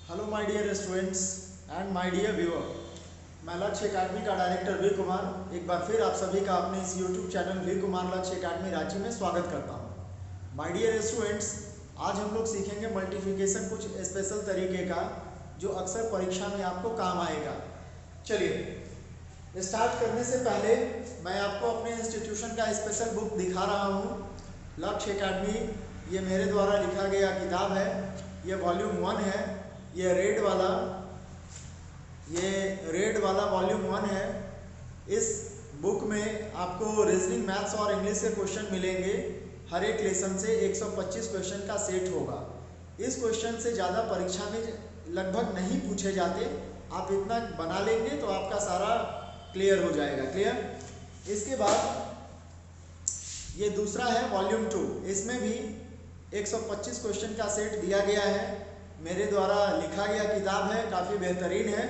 Hello my dear students and my dear viewer. मैं Lakshya academy का director we Kumar एक बार फिर आप सभी का अपने इस यूट्यूब चैनल वी कुमार लक्ष्य एकेडमी रांची में स्वागत करता हूं। माय डियर स्टूडेंट्स, आज हम लोग सीखेंगे मल्टीप्लिकेशन कुछ स्पेशल तरीके का जो अक्सर परीक्षा में आपको काम आएगा। चलिए स्टार्ट करने से पहले मैं आपको अपने इंस्टीट्यूशन का स्पेशल बुक दिखा रहा हूँ। लक्ष्य एकेडमी ये मेरे द्वारा लिखा गया किताब है। ये वॉल्यूम 1 है। ये रेड वाला वॉल्यूम 1 है। इस बुक में आपको रीजनिंग, मैथ्स और इंग्लिश के क्वेश्चन मिलेंगे। हर एक लेसन से 125 क्वेश्चन का सेट होगा। इस क्वेश्चन से ज़्यादा परीक्षा में लगभग नहीं पूछे जाते। आप इतना बना लेंगे तो आपका सारा क्लियर हो जाएगा। क्लियर। इसके बाद ये दूसरा है वॉल्यूम 2। इसमें भी 125 क्वेश्चन का सेट दिया गया है। मेरे द्वारा लिखा गया किताब है, काफ़ी बेहतरीन है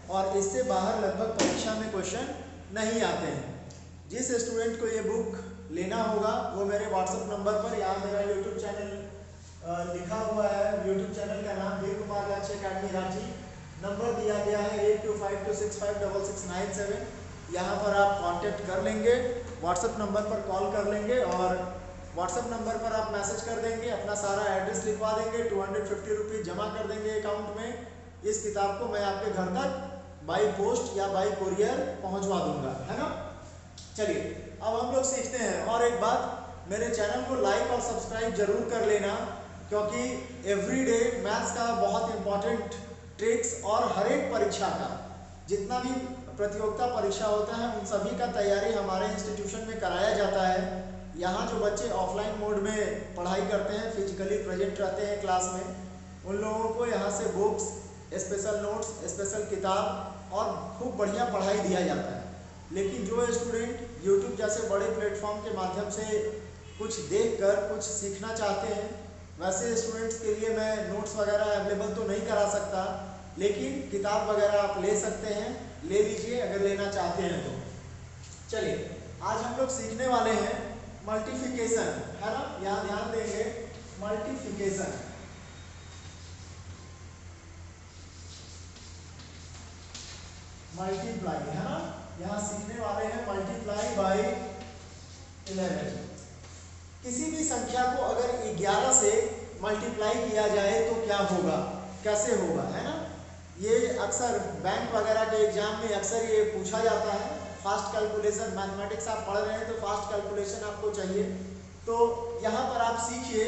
और इससे बाहर लगभग परीक्षा में क्वेश्चन नहीं आते हैं। जिस स्टूडेंट को ये बुक लेना होगा वो मेरे व्हाट्सएप नंबर पर, यहाँ मेरा यूट्यूब चैनल लिखा हुआ है, यूट्यूब चैनल का नाम वी कुमार लक्ष्य एकेडमी रांची, नंबर दिया गया है 8252656697। यहाँ पर आप कांटेक्ट कर लेंगे, व्हाट्सएप नंबर पर कॉल कर लेंगे और व्हाट्सएप नंबर पर आप मैसेज कर देंगे, अपना सारा एड्रेस लिखवा देंगे, 250 रुपीज़ जमा कर देंगे अकाउंट में। इस किताब को मैं आपके घर तक बाई पोस्ट या बाई कुरियर पहुंचवा दूंगा, है ना। चलिए अब हम लोग सीखते हैं। और एक बात, मेरे चैनल को लाइक और सब्सक्राइब जरूर कर लेना, क्योंकि एवरीडे मैथ्स का बहुत इंपॉर्टेंट ट्रिक्स और हर एक परीक्षा का, जितना भी प्रतियोगिता परीक्षा होता है उन सभी का तैयारी हमारे इंस्टीट्यूशन में कराया जाता है। यहाँ जो बच्चे ऑफलाइन मोड में पढ़ाई करते हैं, फिजिकली प्रेजेंट रहते हैं क्लास में, उन लोगों को यहाँ से बुक्स, स्पेशल नोट्स, स्पेशल किताब और खूब बढ़िया पढ़ाई दिया जाता है। लेकिन जो स्टूडेंट यूट्यूब जैसे बड़े प्लेटफॉर्म के माध्यम से कुछ देखकर कुछ सीखना चाहते हैं, वैसे स्टूडेंट्स के लिए मैं नोट्स वगैरह अवेलेबल तो नहीं करा सकता, लेकिन किताब वगैरह आप ले सकते हैं, ले लीजिए अगर लेना चाहते हैं तो। चलिए आज हम लोग सीखने वाले हैं मल्टीप्लिकेशन, है ना। यहाँ ध्यान देंगे, मल्टीप्लिकेशन। मल्टीप्लाई, है ना। यहाँ सीखने वाले हैं मल्टीप्लाई बाय 11। किसी भी संख्या को अगर 11 से मल्टीप्लाई किया जाए तो क्या होगा, कैसे होगा, है ना। ये अक्सर बैंक वगैरह के एग्जाम में अक्सर ये पूछा जाता है। फास्ट कैलकुलेशन, मैथमेटिक्स आप पढ़ रहे हैं तो फास्ट कैलकुलेशन आपको चाहिए। तो यहाँ पर आप सीखिए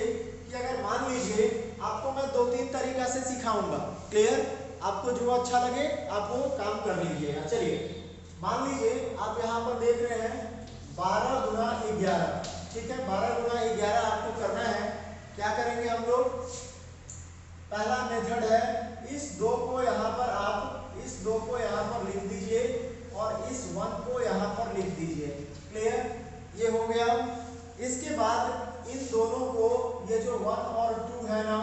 कि अगर मान लीजिए आपको मैं 2-3 तरीका से सिखाऊंगा। क्लियर। आपको जो अच्छा लगे आप वो काम कर लीजिएगा। चलिए मान लीजिए आप यहाँ पर देख रहे हैं 12 गुना 11, ठीक है। 12 गुना 11 आपको करना है। क्या करेंगे हम लोग, पहला मेथड है इस 2 को यहाँ पर आप इस 2 को यहाँ पर लिख दीजिए और इस 1 को यहाँ पर लिख दीजिए। क्लियर, ये हो गया। इसके बाद इन दोनों को, ये जो 1 और 2 है ना,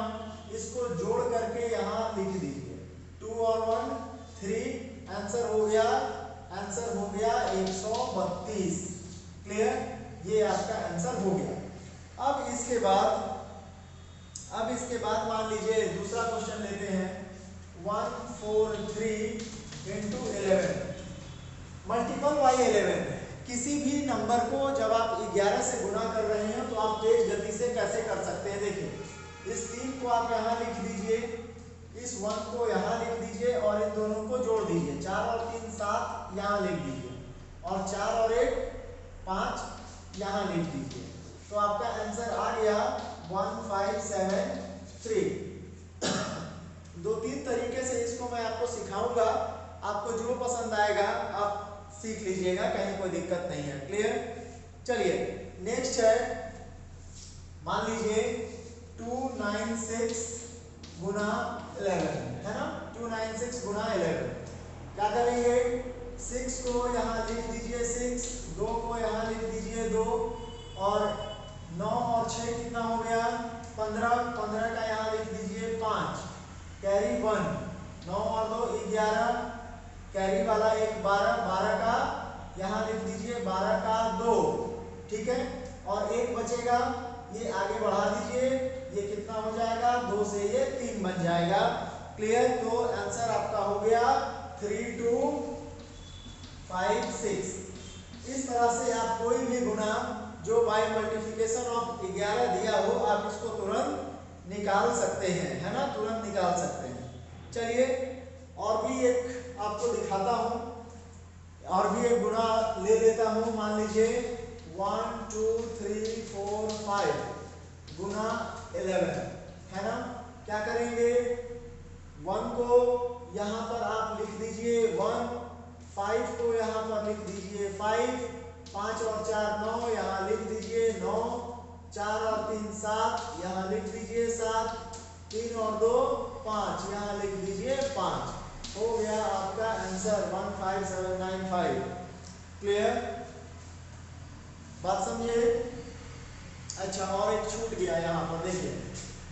इसको जोड़ करके यहाँ लिख दीजिए। 2 और 1 3, आंसर हो गया 132। क्लियर, ये आपका आंसर हो गया। अब इसके बाद मान लीजिए दूसरा क्वेश्चन लेते हैं। 143 × 11 मल्टीपल बाई 11। किसी भी नंबर को जब आप 11 से गुना कर रहे हैं तो आप तेज गति से कैसे कर सकते हैं। देखिए इस 3 को आप यहाँ लिख दीजिए, इस 1 को यहाँ लिख दीजिए और इन दोनों को जोड़ दीजिए। 4 और 3 7 यहाँ लिख दीजिए और 4 और 1 5 यहाँ लिख दीजिए। तो आपका आंसर आ गया 1573। 2-3 तरीके से इसको मैं आपको सिखाऊंगा, आपको जो पसंद आएगा आप सीख लीजिएगा, कहीं कोई दिक्कत नहीं है। क्लियर। चलिए नेक्स्ट है, मान लीजिए 296 गुना 11, है ना। 296 गुना 11 क्या करेंगे, 6 को यहाँ लिख दीजिए 6, 2 को यहाँ लिख दीजिए 2 और 9 और 6 कितना हो गया 15, 15 का यहाँ लिख दीजिए 5, कैरी 1, 9 और 2 11, कैरी वाला एक 12, 12 का यहाँ लिख दीजिए 12 का 2, ठीक है। और एक बचेगा, ये आगे बढ़ा दीजिए, ये कितना हो जाएगा 2 से ये 3 बन जाएगा। क्लियर? तो आंसर आपका हो गया 3256। इस तरह से आप कोई भी गुना जो बाय मल्टीप्लिकेशन ऑफ 11 दिया हो आप इसको तुरंत निकाल सकते हैं, है ना, तुरंत निकाल सकते हैं। चलिए और भी एक आपको दिखाता हूं, और भी एक गुना ले लेता हूं। मान लीजिए 1 2 3 4 5 गुना 11, है ना। क्या करेंगे, 1 को यहां पर आप लिख दीजिए 1, 5 को यहां पर लिख दीजिए 5, 5 और 4 9, यहां लिख दीजिए 9, 4 और 3 7, यहां लिख दीजिए 7, 3 और 2 5, यहां लिख दीजिए 5। हो गया आपका आंसर 15795। क्लियर? बात समझे? अच्छा, और एक छूट गया यहाँ पर, देखिए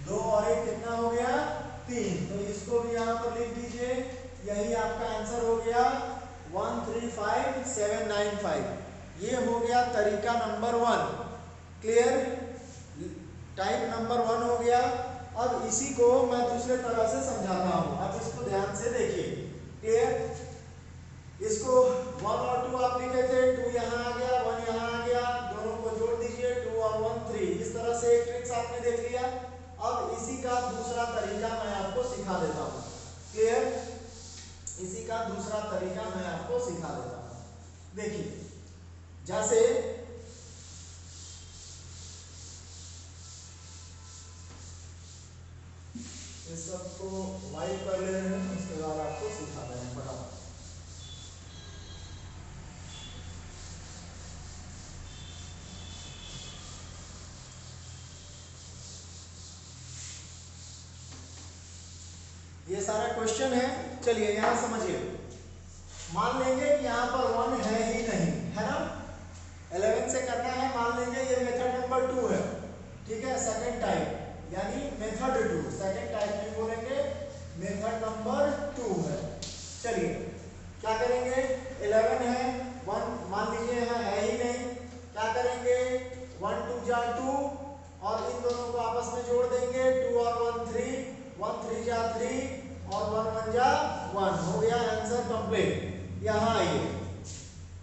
2 और 1 कितना हो गया, 3, तो इसको भी यहाँ पर लिख दीजिए। यही आपका आंसर हो गया 135795। ये हो गया तरीका नंबर 1। क्लियर? टाइप नंबर 1 हो गया। अब इसी को मैं दूसरे तरह से समझाता हूं, अब इसको ध्यान से देखिए। क्लियर? इसको 1 और 2 आप लिखे थे, 2 यहाँ आ गया, 1 यहाँ आ गया, दोनों को जोड़ दीजिए, 2 और 1 3। इस तरह से एक ट्रिक्स आपने देख लिया। अब इसी का दूसरा तरीका मैं आपको सिखा देता हूँ। क्लियर? इसी का दूसरा तरीका मैं आपको सिखा देता हूँ। देखिए जैसे इस सबको वाइप कर ले रहे हैं, उसके बाद आपको सिखा रहे हैं फटाफट। ये सारा क्वेश्चन है, चलिए यहां समझिए। मान लेंगे कि यहाँ पर 1 है ही नहीं, है ना। 11 से करना है, मान लेंगे ये मेथड नंबर 2 है, ठीक है, सेकंड टाइप, यानी मेथड 2, सेकंड टाइप नहीं बोलेंगे, मेथड नंबर 2 है। चलिए क्या करेंगे, 11 है, 1 मान लीजिए यहाँ है ही नहीं, क्या करेंगे 1 2 जा 2 और इन दोनों को आपस में जोड़ देंगे, 2 और 1 3, 1 3 जा 3 और 1 1 जा 1। हो गया आंसर कंप्लीट। यहाँ आइए,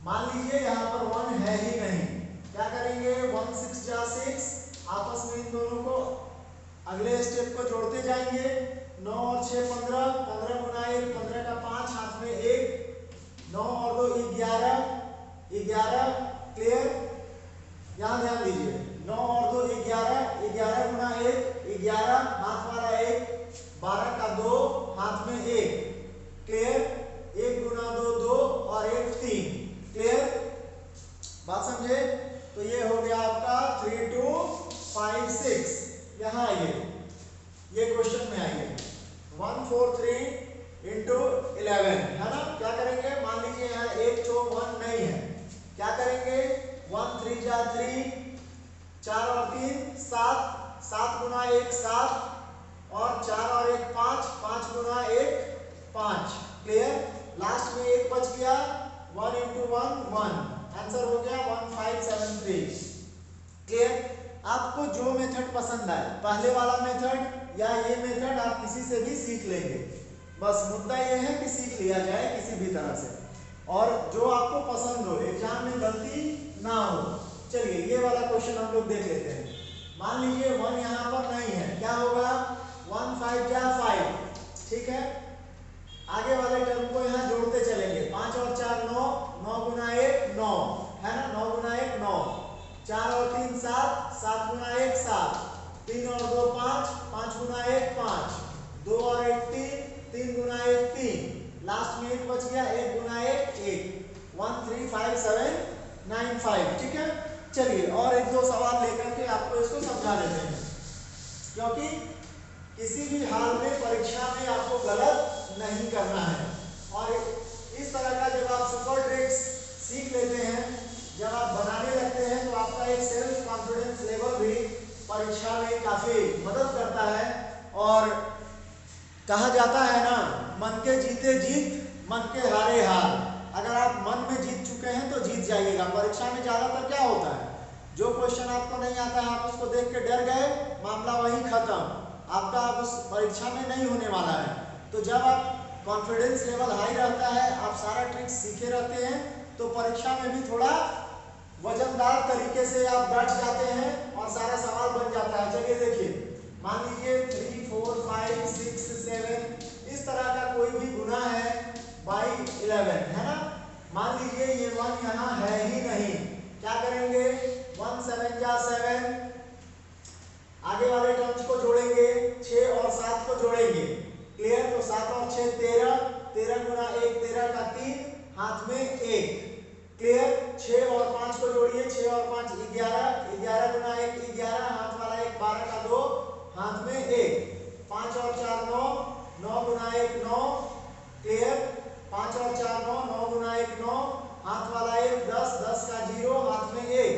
मान लीजिए यहाँ पर 1 है ही नहीं, क्या करेंगे 1 6 जा 6, आपस में इन दोनों को अगले स्टेप को जोड़ते जाएंगे, 9 और 6 15, 15 गुना 1 15 का 5, हाथ में 1, 9 और 2 11, 11। क्लियर? यहाँ ध्यान दीजिए, 9 और 2 11, 11 गुना 1 11, हाथ वाला 1, 12 का 2, हाथ में 1। क्लियर? 1 गुना 2 2 और 1 3। क्लियर? बात समझे? तो ये हो गया आपका 3256। यहाँ आइए, ये क्वेश्चन में आइए, 143 इंटू 11, है ना। क्या करेंगे, मान लीजिए यहाँ 1 चौक 1 नहीं है, क्या करेंगे 1 3 जा 3, 4 और 3 7, 7 गुना 1 7 और 4 और 1 5, 5 गुना 1 5। क्लियर? लास्ट में 1 बच गया, 1 इंटू 1 1, आंसर हो गया 1573। क्लियर? आपको जो मेथड पसंद आए, पहले वाला मेथड या ये मेथड, आप किसी से भी सीख लेंगे। बस मुद्दा ये है कि सीख लिया जाए किसी भी तरह से, और जो आपको पसंद हो, एग्जाम में गलती ना हो। चलिए ये वाला क्वेश्चन हम लोग देख लेते हैं। मान लीजिए 1 यहाँ पर नहीं है, क्या होगा 1 5 जा 5, ठीक है। आगे वाले टर्म को यहाँ जोड़ते चलेंगे, 5 और 4 9, 9 गुना 1 9, है ना, 9 गुना 1 9, 4 और 3 7, 7 गुना 1 7, 3 और 2 5, 5 गुना 1 5, 2 और 1 3, 3 गुना 1 3, लास्ट में 1 बच गया, 1 गुना 1 1, 135795। ठीक है। चलिए और एक दो सवाल लेकर के आपको इसको समझा देते हैं, क्योंकि किसी भी हाल में परीक्षा में आपको गलत नहीं करना है। और इस तरह का जब आप सुपर ट्रिक्स सीख लेते हैं, जब आप बनाने लगते हैं, तो आपका एक सेल्फ कॉन्फिडेंस लेवल भी परीक्षा में काफी मदद करता है। और कहा जाता है ना, मन के जीते जीत, मन के हारे हार। अगर आप मन में जीत चुके हैं तो जीत जाइएगा। परीक्षा में ज्यादातर क्या होता है, जो क्वेश्चन आपको नहीं आता है आप उसको देख के डर गए, मामला वहीं खत्म, आपका अब उस परीक्षा में नहीं होने वाला है। तो जब आप कॉन्फिडेंस लेवल हाई रहता है, आप सारा ट्रिक्स सीखे रहते हैं, तो परीक्षा में भी थोड़ा वजनदार तरीके से आप बैठ जाते हैं और सारा सवाल बन जाता है। चलिए देखिए, मान लीजिए 3, 4, 5, 6, 7 इस तरह का कोई भी गुना है बाई 11, है ना। मान लीजिए ये 1 यहाँ है ही नहीं, क्या करेंगे, 1 7 जा 7, आगे वाले टर्म्स को जोड़ेंगे, 6 और 7 को जोड़ेंगे, क्लियर। तो 7 और 6 13, 13 गुना 1 13 का 3, हाथ में 1, क्लियर। 6 और 5 को जोड़िए, 6 और 5 11, 11 गुना 1 11, हाथ वाला 1 12 का 2, हाथ में 1, 5 और 4 9, 9 गुना 1 9, क्लियर। 5 और 4 9, 9 गुना 1 9, हाथ वाला 1 10, 10 का 0, हाथ में 1,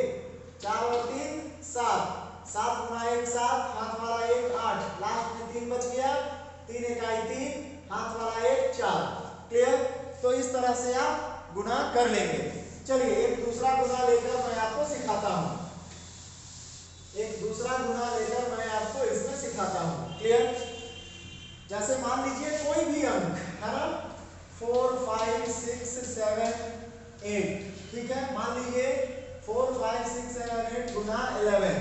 4 और 3 7, 7 गुना 1 7, हाथ वाला 1 8, लास्ट में 3 बच गया, 3 इकाई 3, हाथ वाला 1 4, क्लियर। तो इस तरह से आप गुना कर लेंगे। चलिए एक दूसरा गुना लेकर मैं आपको सिखाता हूं, एक दूसरा गुना लेकर मैं आपको इसमें सिखाता हूं, क्लियर। जैसे मान लीजिए कोई भी अंक है ना, 4 5 6 7 8, ठीक है। मान लीजिए 4 5 6 7 8 गुना 11,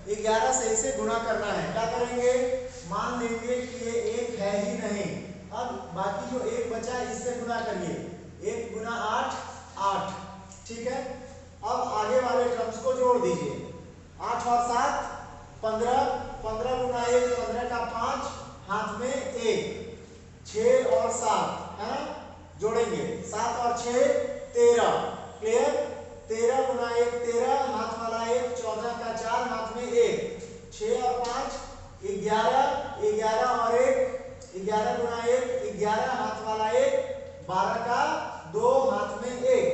11 से इसे गुना करना है। क्या करेंगे, मान लेंगे कि ये 1 है ही नहीं, अब बाकी जो 1 बचा इससे गुना करिए, 1 गुना 8 8, ठीक है। अब आगे वाले टर्म्स को जोड़ दीजिए, 8 और 7 15, 15 गुना 1 15 का 5, हाथ में 1, 6 और 7 है ना, जोड़ेंगे, 7 और 6 13, क्लियर। 13 गुना 1 13, हाथ वाला 1 14 का 4, हाथ में 1, 6 और 5 11, 11 और 1 11 गुना 1 11, हाथ वाला 1 12 का 2, हाथ में 1,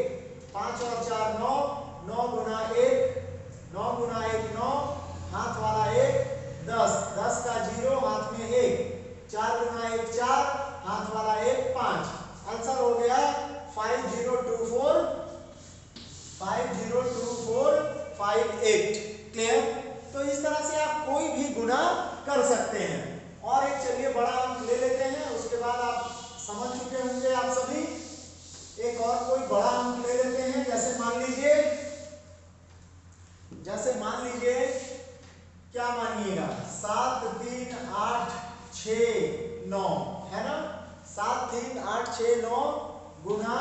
5 और 4 9, 9 गुना 1 9 गुना 1 9, हाथ वाला 1 10, 10 का 0, हाथ में 1, 4 गुना 1 4, हाथ वाला 1 5। आंसर हो गया 5024 58, क्लियर। तो इस तरह से आप कोई भी गुना कर सकते हैं। और एक चलिए बड़ा अंक ले लेते हैं, उसके बाद आप समझ चुके होंगे आप सभी। एक और कोई बड़ा अंक ले लेते हैं, जैसे मान लीजिए क्या मानिएगा, 7 3 8 6 9 है ना, 7 3 8 6 9 गुना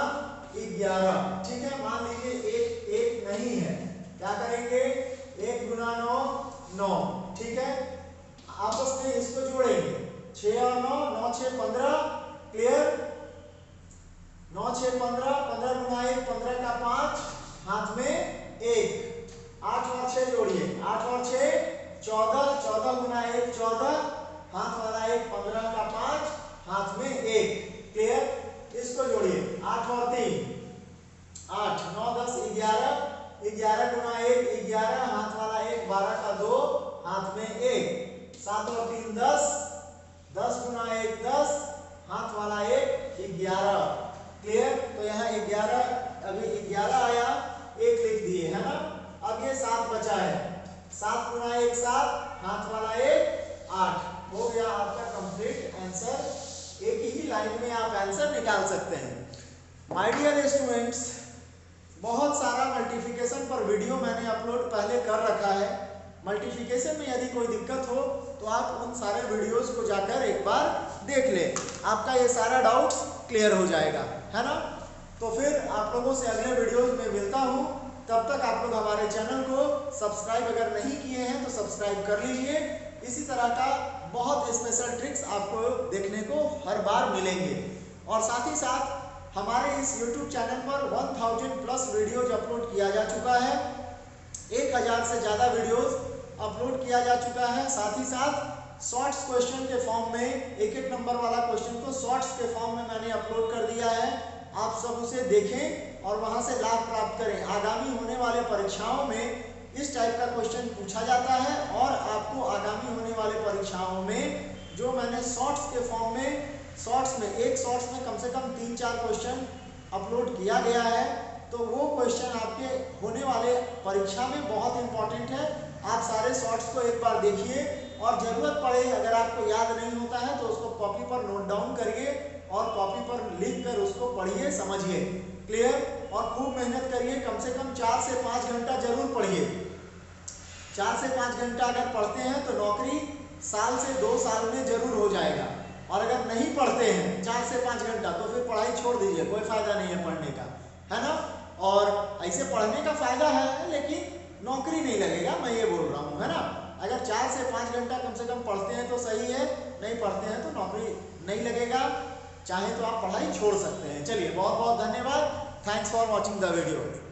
11, ठीक है। मान लीजिए 1 नहीं है, क्या करेंगे, 1 गुना 9 9, ठीक है। आपस में इसको जोड़ेंगे, 6 और 9 9 6 15, क्लियर। 9 6 15, 15 गुना 1 15 का 5, हाथ में 1, 8 और 6 जोड़िए, 8 और 6 14, 14 गुना 1 14, हाथ वाला 1 15 का 5, हाथ में 1, क्लियर। इसको जोड़िए, 8 और 3 8, 9 10 11, 11 गुना 1 11, हाथ वाला 1 12 का 2, हाथ में 1, 7 और 3 10, 10 गुना 1 10, हाथ वाला 1 11, क्लियर। तो यहाँ 11, अभी 11 आया, 1 लिख दिए, है ना। अब ये 7 बचा है, 7 गुना 1 7, हाथ वाला 1 8, हो गया आपका कंप्लीट आंसर। एक ही लाइन में आप आंसर निकाल सकते हैं। माय डियर स्टूडेंट्स, बहुत सारा मल्टीप्लिकेशन पर वीडियो मैंने अपलोड पहले कर रखा है। मल्टीप्लिकेशन में यदि कोई दिक्कत हो तो आप उन सारे वीडियोस को जाकर एक बार देख लें, आपका ये सारा डाउट्स क्लियर हो जाएगा, है ना। तो फिर आप लोगों से अगले वीडियोस में मिलता हूँ। तब तक आप लोग हमारे चैनल को सब्सक्राइब अगर नहीं किए हैं तो सब्सक्राइब कर लीजिए। इसी तरह का बहुत स्पेशल ट्रिक्स आपको देखने को हर बार मिलेंगे। और साथ ही साथ हमारे इस YouTube चैनल पर 1000 प्लस वीडियोज अपलोड किया जा चुका है, 1000 से ज़्यादा वीडियोज अपलोड किया जा चुका है। साथ ही साथ शॉर्ट्स क्वेश्चन के फॉर्म में एक नंबर वाला क्वेश्चन को शॉर्ट्स के फॉर्म में मैंने अपलोड कर दिया है। आप सब उसे देखें और वहां से लाभ प्राप्त करें। आगामी होने वाले परीक्षाओं में इस टाइप का क्वेश्चन पूछा जाता है और आपको आगामी होने वाले परीक्षाओं में जो मैंने शॉर्ट्स के फॉर्म में एक शॉर्ट्स में कम से कम 3-4 क्वेश्चन अपलोड किया गया है, तो वो क्वेश्चन आपके होने वाले परीक्षा में बहुत इंपॉर्टेंट है। आप सारे शॉर्ट्स को एक बार देखिए और ज़रूरत पड़े अगर आपको याद नहीं होता है तो उसको कॉपी पर नोट डाउन करिए और कॉपी पर लिख कर उसको पढ़िए, समझिए। क्लियर? और खूब मेहनत करिए, कम से कम 4 से 5 घंटा जरूर पढ़िए। 4 से 5 घंटा अगर पढ़ते हैं तो नौकरी साल से 2 साल में जरूर हो जाएगा। और अगर नहीं पढ़ते हैं 4 से 5 घंटा तो फिर पढ़ाई छोड़ दीजिए, कोई फायदा नहीं है पढ़ने का, है ना। और ऐसे पढ़ने का फायदा है लेकिन नौकरी नहीं लगेगा, मैं ये बोल रहा हूँ, है ना। अगर 4 से 5 घंटा कम से कम पढ़ते हैं तो सही है, नहीं पढ़ते हैं तो नौकरी नहीं लगेगा। चाहे तो आप पढ़ाई छोड़ सकते हैं। चलिए, बहुत बहुत धन्यवाद। Thanks for watching the video.